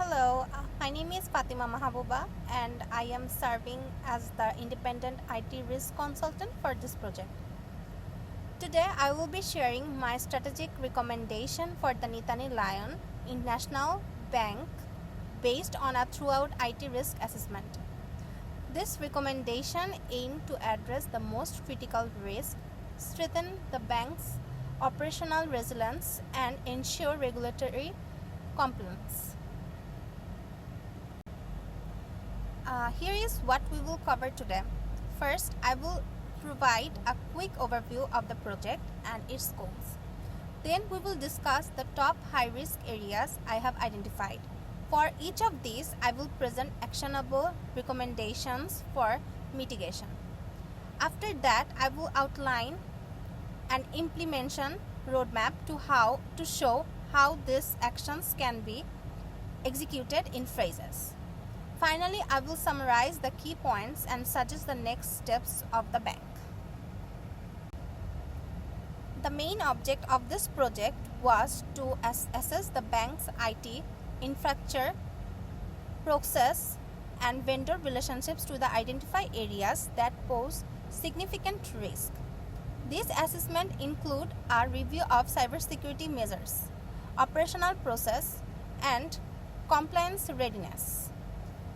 Hello, my name is Fatima Mahabuba and I am serving as the independent IT risk consultant for this project. Today I will be sharing my strategic recommendation for the Nitani Lion International Bank based on a throughout IT risk assessment. This recommendation aims to address the most critical risks, strengthen the bank's operational resilience and ensure regulatory compliance. Here is what we will cover today. First, I will provide a quick overview of the project and its goals. Then we will discuss the top high-risk areas I have identified. For each of these, I will present actionable recommendations for mitigation. After that, I will outline an implementation roadmap to show how these actions can be executed in phases. Finally, I will summarize the key points and suggest the next steps of the bank. The main object of this project was to assess the bank's IT infrastructure, process, and vendor relationships to identify areas that pose significant risk. This assessment includes a review of cybersecurity measures, operational process, and compliance readiness.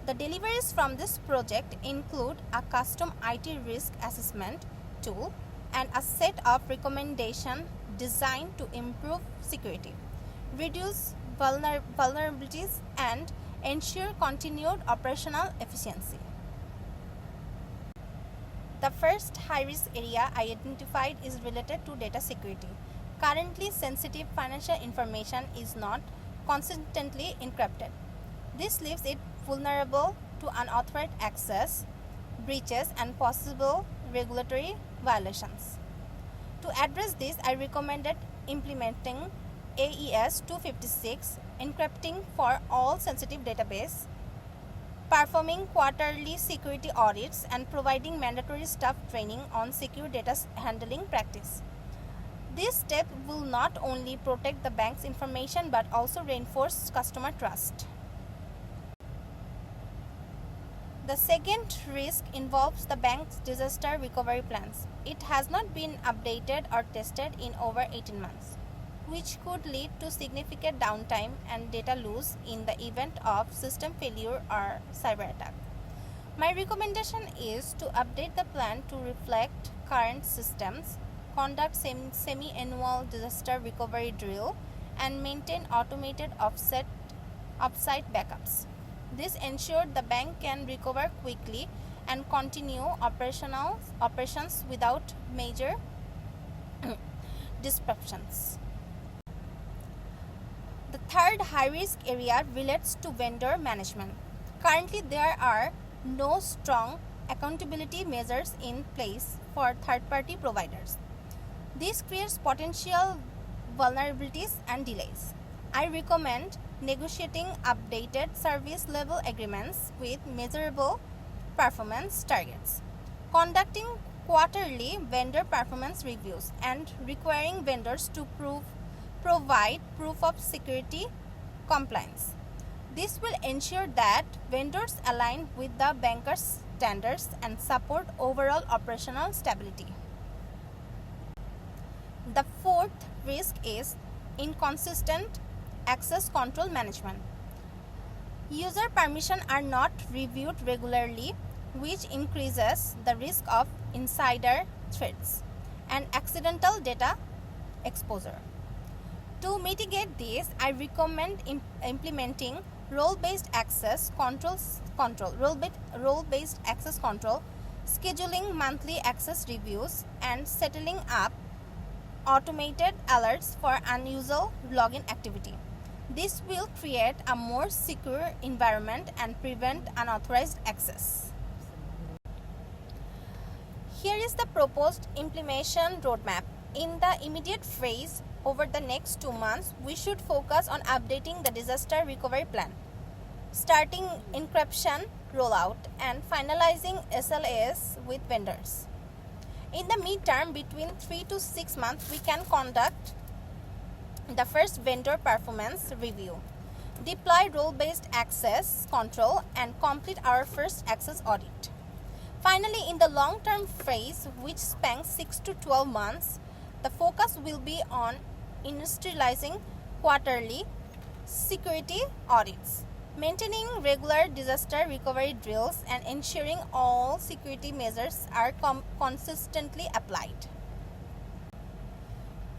The deliveries from this project include a custom IT risk assessment tool and a set of recommendations designed to improve security, reduce vulnerabilities, and ensure continued operational efficiency. The first high-risk area I identified is related to data security. Currently, sensitive financial information is not consistently encrypted. This leaves it vulnerable to unauthorized access, breaches, and possible regulatory violations. To address this, I recommended implementing AES 256 encrypting for all sensitive databases, performing quarterly security audits, and providing mandatory staff training on secure data handling practice. This step will not only protect the bank's information but also reinforce customer trust. The second risk involves the bank's disaster recovery plans. It has not been updated or tested in over 18 months, which could lead to significant downtime and data loss in the event of system failure or cyber attack. My recommendation is to update the plan to reflect current systems, conduct semi-annual disaster recovery drill, and maintain automated offsite backups. This ensured the bank can recover quickly and continue operations without major disruptions. The third high-risk area relates to vendor management. Currently, there are no strong accountability measures in place for third-party providers. This creates potential vulnerabilities and delays. I recommend negotiating updated service level agreements with measurable performance targets, conducting quarterly vendor performance reviews, and requiring vendors to provide proof of security compliance. This will ensure that vendors align with the banker's standards and support overall operational stability. The fourth risk is inconsistent access control management. User permissions are not reviewed regularly, which increases the risk of insider threats and accidental data exposure. To mitigate this, I recommend implementing role-based access control, scheduling monthly access reviews, and setting up automated alerts for unusual login activity. This will create a more secure environment and prevent unauthorized access. Here is the proposed implementation roadmap. In the immediate phase, over the next 2 months, we should focus on updating the disaster recovery plan, starting encryption rollout, and finalizing SLAs with vendors. In the midterm, between 3 to 6 months, we can conduct the first vendor performance review. deploy role-based access control, and complete our first access audit. Finally, in the long-term phase, which spans 6 to 12 months, the focus will be on industrializing quarterly security audits, maintaining regular disaster recovery drills, and ensuring all security measures are consistently applied.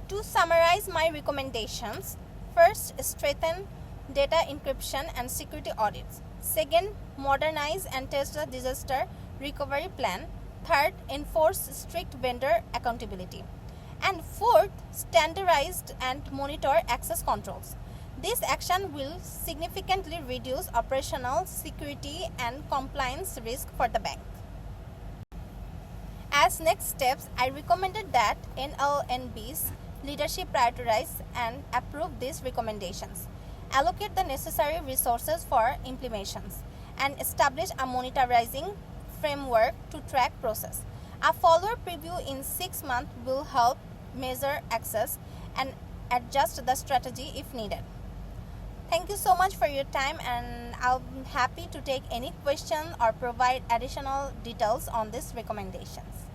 To summarize my recommendations, first, strengthen data encryption and security audits. Second, modernize and test the disaster recovery plan. Third, enforce strict vendor accountability. And fourth, standardize and monitor access controls. This action will significantly reduce operational security and compliance risk for the bank. As next steps, I recommended that NLNB's leadership prioritize and approve these recommendations, allocate the necessary resources for implementations, and establish a monitoring framework to track process. A follow-up review in 6 months will help measure access and adjust the strategy if needed. Thank you so much for your time, and I'm happy to take any question or provide additional details on these recommendations.